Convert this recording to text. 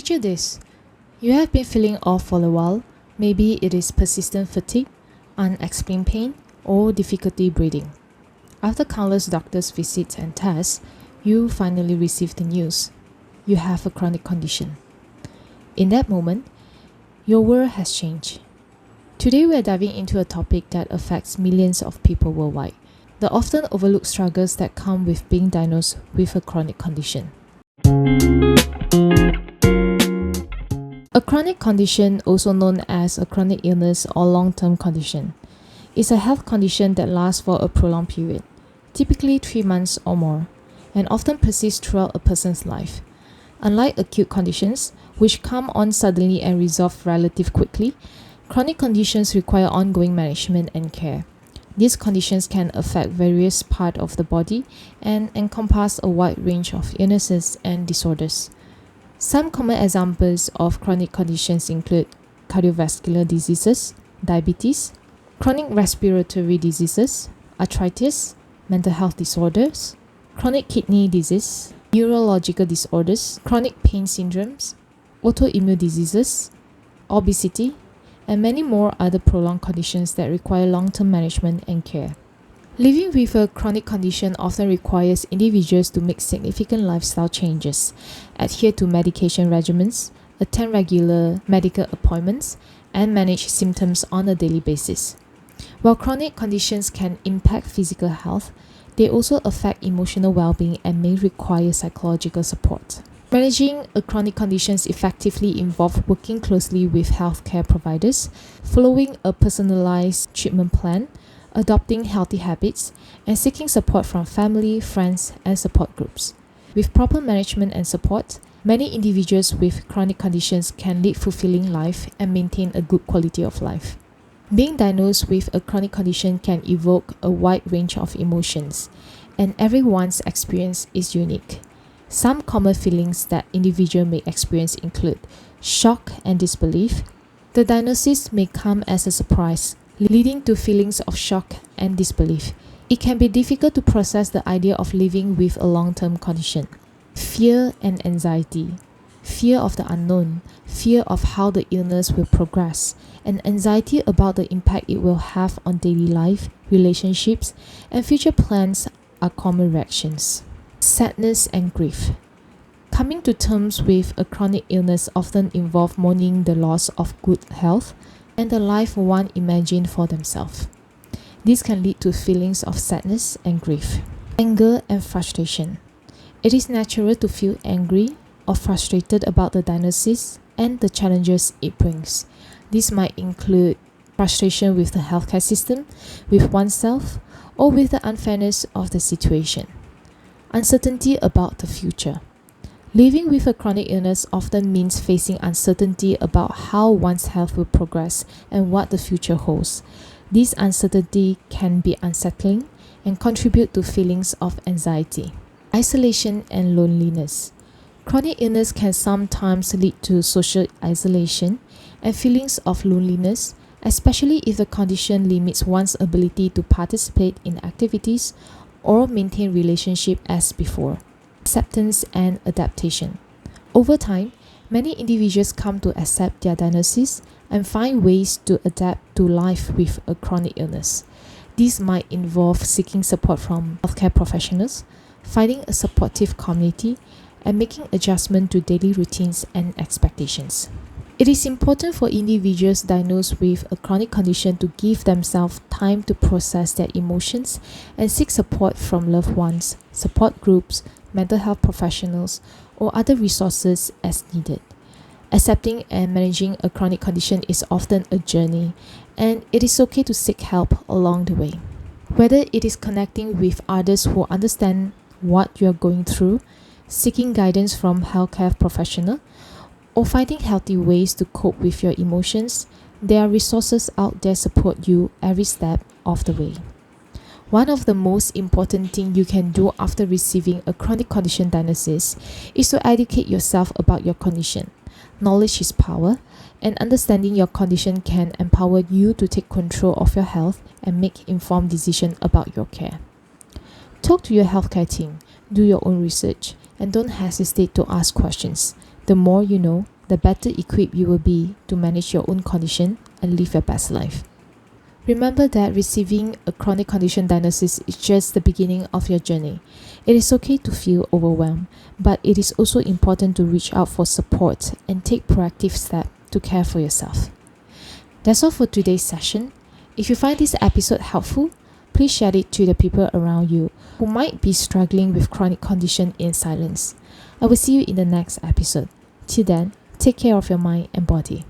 Picture this. You have been feeling off for a while. Maybe it is persistent fatigue, unexplained pain, or difficulty breathing. After countless doctors' visits and tests, you finally receive the news. You have a chronic condition. In that moment, your world has changed. Today we are diving into a topic that affects millions of people worldwide, the often overlooked struggles that come with being diagnosed with a chronic condition. A chronic condition, also known as a chronic illness or long-term condition, is a health condition that lasts for a prolonged period, typically 3 months or more, and often persists throughout a person's life. Unlike acute conditions, which come on suddenly and resolve relatively quickly, chronic conditions require ongoing management and care. These conditions can affect various parts of the body and encompass a wide range of illnesses and disorders. Some common examples of chronic conditions include cardiovascular diseases, diabetes, chronic respiratory diseases, arthritis, mental health disorders, chronic kidney disease, neurological disorders, chronic pain syndromes, autoimmune diseases, obesity, and many more other prolonged conditions that require long-term management and care. Living with a chronic condition often requires individuals to make significant lifestyle changes, adhere to medication regimens, attend regular medical appointments, and manage symptoms on a daily basis. While chronic conditions can impact physical health, they also affect emotional well-being and may require psychological support. Managing a chronic condition effectively involves working closely with healthcare providers, following a personalized treatment plan, adopting healthy habits, and seeking support from family, friends, and support groups. With proper management and support, many individuals with chronic conditions can lead fulfilling life and maintain a good quality of life. Being diagnosed with a chronic condition can evoke a wide range of emotions, and everyone's experience is unique. Some common feelings that individuals may experience include shock and disbelief. The diagnosis may come as a surprise, leading to feelings of shock and disbelief. It can be difficult to process the idea of living with a long-term condition. Fear and anxiety. Fear of the unknown, fear of how the illness will progress, and anxiety about the impact it will have on daily life, relationships, and future plans are common reactions. Sadness and grief. Coming to terms with a chronic illness often involves mourning the loss of good health and the life one imagined for themselves. This can lead to feelings of sadness and grief. Anger and frustration. It is natural to feel angry or frustrated about the diagnosis and the challenges it brings. This might include frustration with the healthcare system, with oneself, or with the unfairness of the situation. Uncertainty about the future. Living with a chronic illness often means facing uncertainty about how one's health will progress and what the future holds. This uncertainty can be unsettling and contribute to feelings of anxiety. Isolation and loneliness. Chronic illness can sometimes lead to social isolation and feelings of loneliness, especially if the condition limits one's ability to participate in activities or maintain relationships as before. Acceptance and adaptation. Over time, many individuals come to accept their diagnosis and find ways to adapt to life with a chronic illness. This might involve seeking support from healthcare professionals, finding a supportive community, and making adjustments to daily routines and expectations. It is important for individuals diagnosed with a chronic condition to give themselves time to process their emotions and seek support from loved ones, support groups, mental health professionals, or other resources as needed. Accepting and managing a chronic condition is often a journey, and it is okay to seek help along the way. Whether it is connecting with others who understand what you are going through, seeking guidance from healthcare professionals, or finding healthy ways to cope with your emotions, there are resources out there support you every step of the way. One of the most important things you can do after receiving a chronic condition diagnosis is to educate yourself about your condition. Knowledge is power, and understanding your condition can empower you to take control of your health and make informed decisions about your care. Talk to your healthcare team, do your own research, and don't hesitate to ask questions. The more you know, the better equipped you will be to manage your own condition and live your best life. Remember that receiving a chronic condition diagnosis is just the beginning of your journey. It is okay to feel overwhelmed, but it is also important to reach out for support and take proactive steps to care for yourself. That's all for today's session. If you find this episode helpful, please share it to the people around you who might be struggling with chronic condition in silence. I will see you in the next episode. Till then, take care of your mind and body.